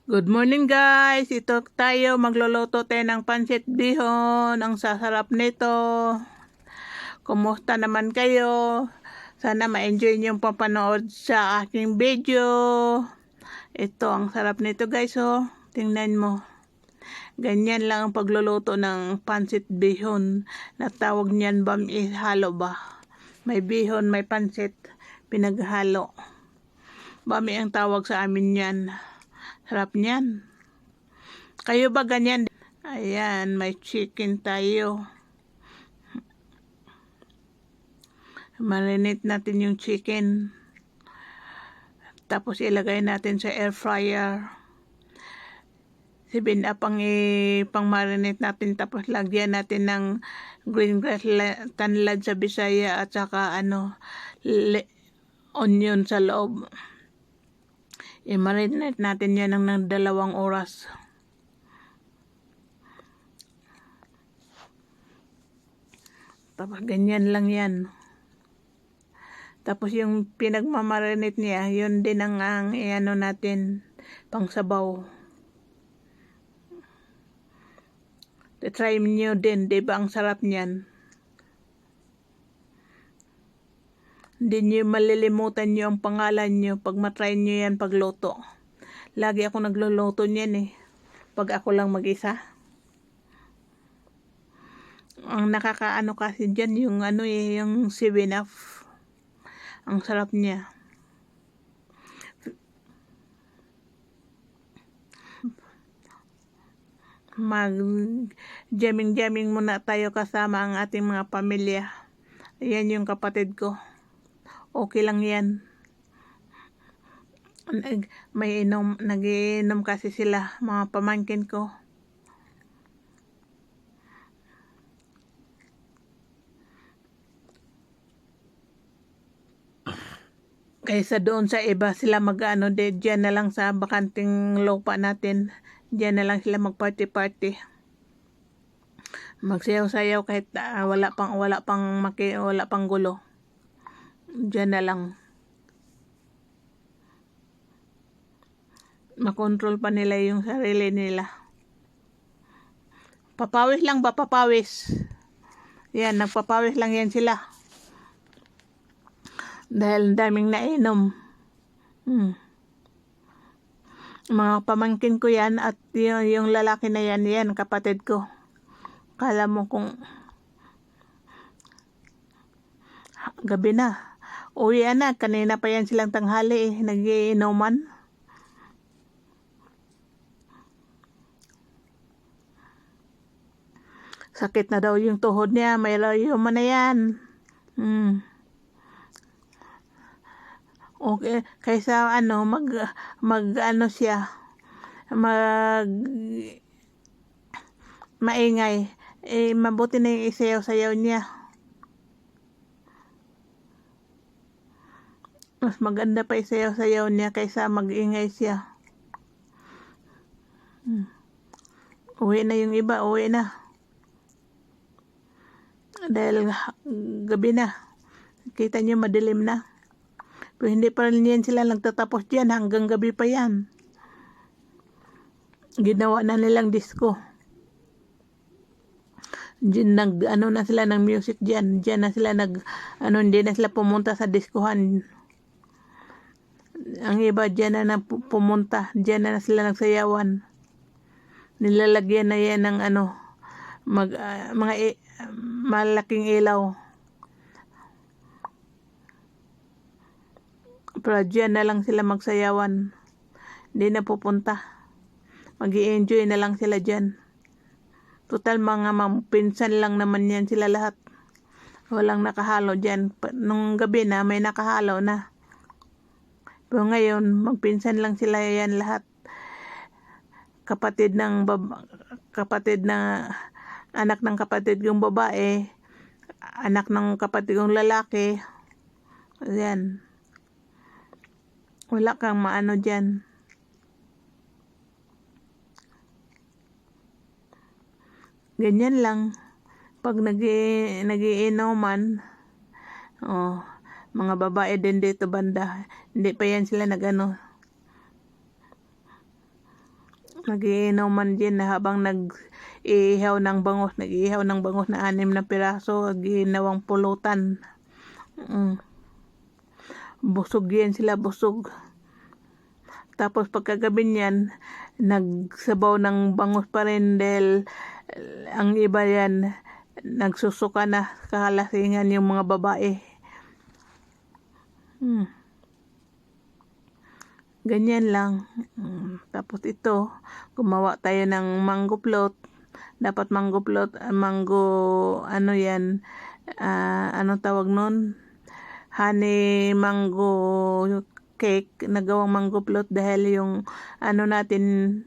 Good morning guys! Ito tayo magluluto tayo ng pansit bihon. Ang sasarap nito. Kumusta naman kayo? Sana ma-enjoy niyo yung papanood sa aking video. Ito ang sarap nito guys oh. Tingnan mo. Ganyan lang ang pagluluto ng pansit bihon. Natawag niyan halo ba? May bihon, may pansit, pinaghalo. Bami ang tawag sa amin yan. Sarap niyan. Kayo ba ganyan? Ayan, may chicken tayo. Marinate natin yung chicken. Tapos ilagay natin sa air fryer. 7 up ang pang-marinate natin. Tapos lagyan natin ng green grass tanlad sa Bisaya at saka onion sa loob. I-marinate natin yan ng 2 oras. Tapos ganyan lang yan. Tapos yung pinagmamarinate niya, yun din ang natin pang sabaw. Try nyo din, diba ang sarap niyan? Hindi nyo malilimutan nyo ang pangalan nyo pag matry nyo yan pagluto. Lagi ako nagluluto niyan pag ako lang mag-isa. Ang nakakaano kasi dyan yung yung 7up. Ang sarap niya. Jamming muna tayo kasama ang ating mga pamilya. Ayan yung kapatid ko. Okay lang yan. Nagiinom kasi sila, mga pamangkin ko. Kaysa doon sa iba sila dyan na lang sa bakanting lupa natin. Dyan na lang sila mag-party. Magsayaw-sayaw kahit wala pang gulo. Dyan na lang. Makontrol pa nila yung sarili nila. Papawis lang ba? Papawis. Yan, nagpapawis lang yan sila. Dahil daming nainom. Mga pamangkin ko yan at yung lalaki na yan kapatid ko. Kala mo kung gabi na. Uwi na, kanina pa yan silang tanghali nagiinuman. Sakit na daw yung tuhod niya, may rayuma na yan. Okay, kaysa maingay, mabuti na yung isayaw-sayaw niya. Mas maganda pa isayaw-sayaw niya kaysa mag-ingay siya. Uwi na yung iba, uwi na. Dahil gabi na. Kita niyo madilim na. Pero hindi pa rin yan sila nagtatapos dyan. Hanggang gabi pa yan. Ginawa na nilang disco. Diyan na sila ng music dyan. Diyan na sila hindi na sila pumunta sa diskohan. Ang iba dyan na pumunta. Dyan na sila nagsayawan. Nilalagyan na yan ng malaking ilaw. Pero dyan na lang sila magsayawan. Hindi na pupunta. Mag-i-enjoy na lang sila dyan. Total mga pinsan lang naman yan sila lahat. Walang nakahalo dyan. Nung gabi na may nakahalo na. Pero ngayon magpinsan lang sila yan lahat. Kapatid na anak ng kapatid kong babae, anak ng kapatid kong lalaki. Ayan. Wala kang maano dyan. Ganyan lang. Pag nagiinuman, mga babae din dito banda. Hindi pa yan sila Nagiinuman din na habang nag-iihaw ng bangus na 6 na piraso, ginawang pulutan. Busog yan sila, busog. Tapos pagkagabi niyan, nagsabaw ng bangus pa rin dahil ang iba yan, nagsusuka na, kakalasingan yung mga babae. Ganyan lang. Tapos ito, gumawa tayo ng mango float. Dapat mango float, ano yan, anong tawag nun? Honey mango cake, nagawang mango float dahil yung ano natin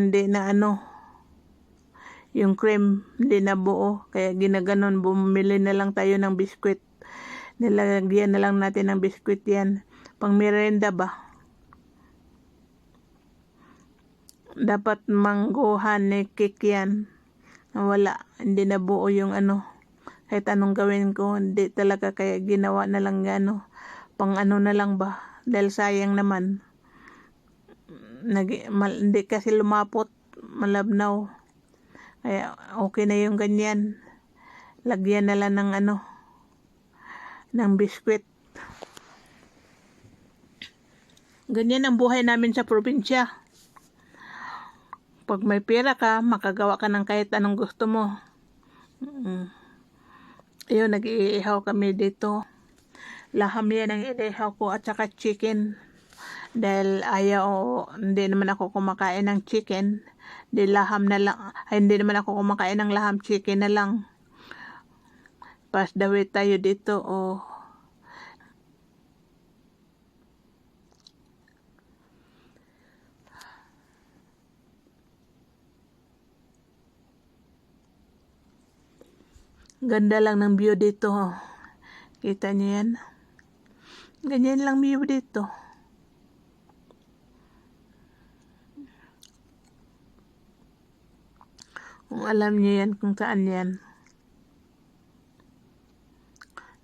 di na yung cream di na buo, kaya ginaganon, bumili na lang tayo ng biskwit. Nilagyan na lang natin ng biskwit yan. Pang merienda ba? Dapat mango honey cake yan. Wala, hindi na buo yung kahit anong gawin ko, hindi talaga, kaya ginawa na lang pang na lang ba? Dahil sayang naman. Hindi kasi lumapot, malabnaw. Kaya okay na yung ganyan. Lagyan na lang ng biskwit. Ganyan ang buhay namin sa probinsya. Pag may pera ka, makagawa ka ng kahit anong gusto mo. Ayun, nag-iihaw kami dito. Laham yan ang inihaw ko at saka chicken. Dahil hindi naman ako kumakain ng chicken. Hindi naman ako kumakain ng laham, chicken na lang. Pass the way tayo dito, Ganda lang ng view dito, Kita niyo yan? Ganyan lang view dito. Kung alam niyo yan, kung saan yan.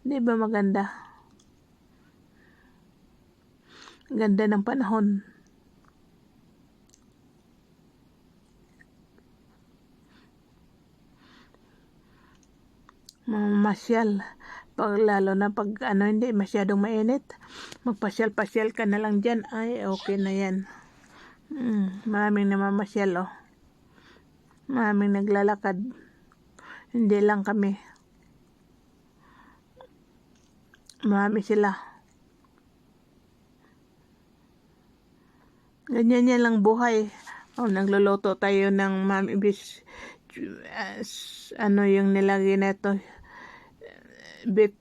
Di ba maganda? Ganda ng panahon. Mamasyal. Lalo na pag hindi masyadong mainit. Magpasyal-pasyal ka na lang dyan. Ay, okay na yan. Maraming namamasyal, Maraming naglalakad. Hindi lang kami. Marami sila. Ganyan yan lang buhay. Nagluluto tayo ng yung nilagay na ito. Beef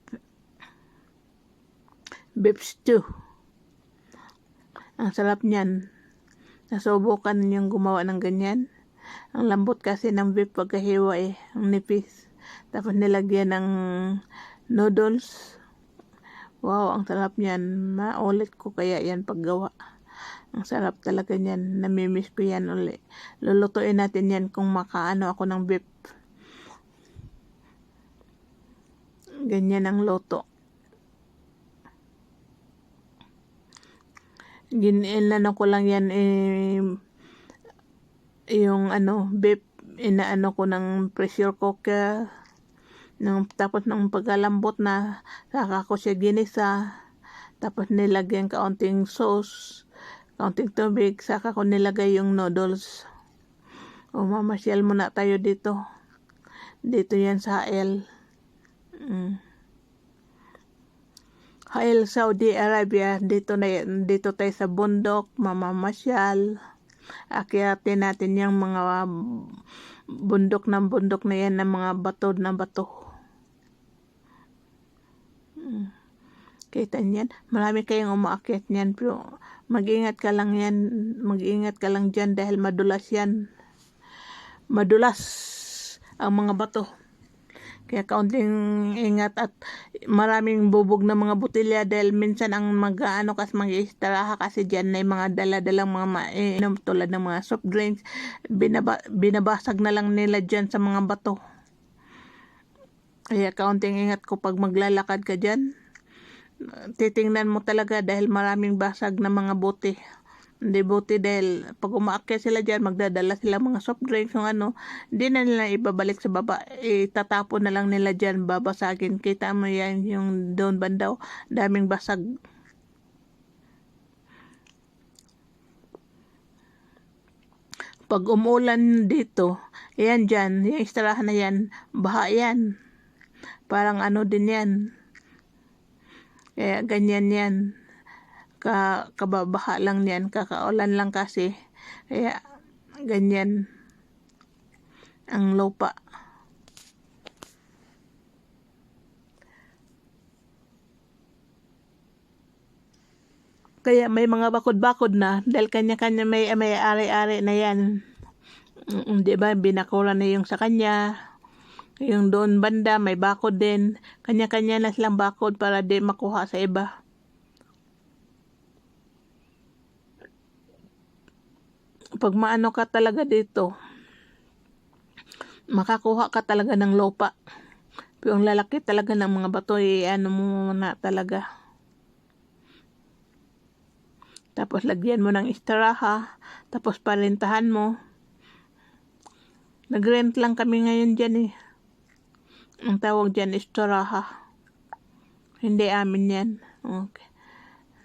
stew. Ang sarap niyan. Nasubukan yung gumawa ng ganyan. Ang lambot kasi ng beef pagkahiwa ang nipis. Tapos nilagyan ng noodles. Wow, ang sarap niyan. Maulit ko kaya yan paggawa. Ang sarap talaga niyan. Namimiss ko yan ulit. Lulutuin natin yan kung makaano ako ng beef. Ganyan ang luto. Ginilano ko lang yan yung beef, inaano ko ng pressure cooker. Tapos nung pagkalambot na, saka ko siya ginisa. Tapos nilagyan kaunting sauce, kaunting tubig, saka ko nilagay yung noodles. Mamasyal muna tayo dito. Dito yan sa Hael. Hael, Saudi Arabia. Dito tayo sa bundok, mamamasyal. Akyatin natin yung mga bundok na yan, ng mga bato na bato. Kita niyan, marami kayong umaakyat niyan, pero mag-ingat ka lang dyan dahil madulas yan. Madulas ang mga bato. Kaya kaunting ingat at maraming bubog na mga botelya dahil minsan ang mag-iistaraha kasi dyan na mga dala-dalang mga mainom tulad ng mga soft drinks. Binabasag na lang nila dyan sa mga bato. Kaya kaunting ingat ko pag maglalakad ka dyan. Titingnan mo talaga dahil maraming basag na mga bote. Debuti dahil pag umaakyat sila dyan, magdadala sila mga soft drinks, yung ano, hindi na nila ibabalik sa baba, itatapon na lang nila dyan, babasagin. Kita mo yan, yung doon bandaw, daming basag. Pag umulan dito, yan dyan, yung istirahan na yan, baha yan. Parang ano din yan. Kaya ganyan yan. Kababaha lang yan, kakaulan lang kasi. Kaya ganyan ang lupa. Kaya may mga bakod-bakod na dahil kanya-kanya may ari-ari na yan. Di ba, binakuran na yung sa kanya. Yung doon banda, may bakod din. Kanya-kanya na silang bakod para di makuha sa iba. Pag maano ka talaga dito, makakuha ka talaga ng lupa. Pero yung lalaki talaga ng mga bato, ano mo na talaga. Tapos lagyan mo ng istiraha, tapos parintahan mo. Nag-rent lang kami ngayon dyan eh. Ang tawag dyan, istiraha. Hindi amin yan. Okay.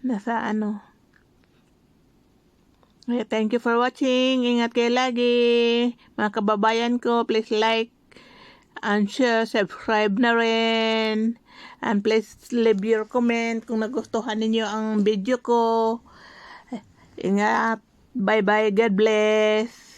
Nasa ano. Okay, thank you for watching. Ingat kayo lagi. Mga kababayan ko, please like and share, subscribe na rin. And please leave your comment kung nagustuhan ninyo ang video ko. Ingat. Bye-bye. God bless.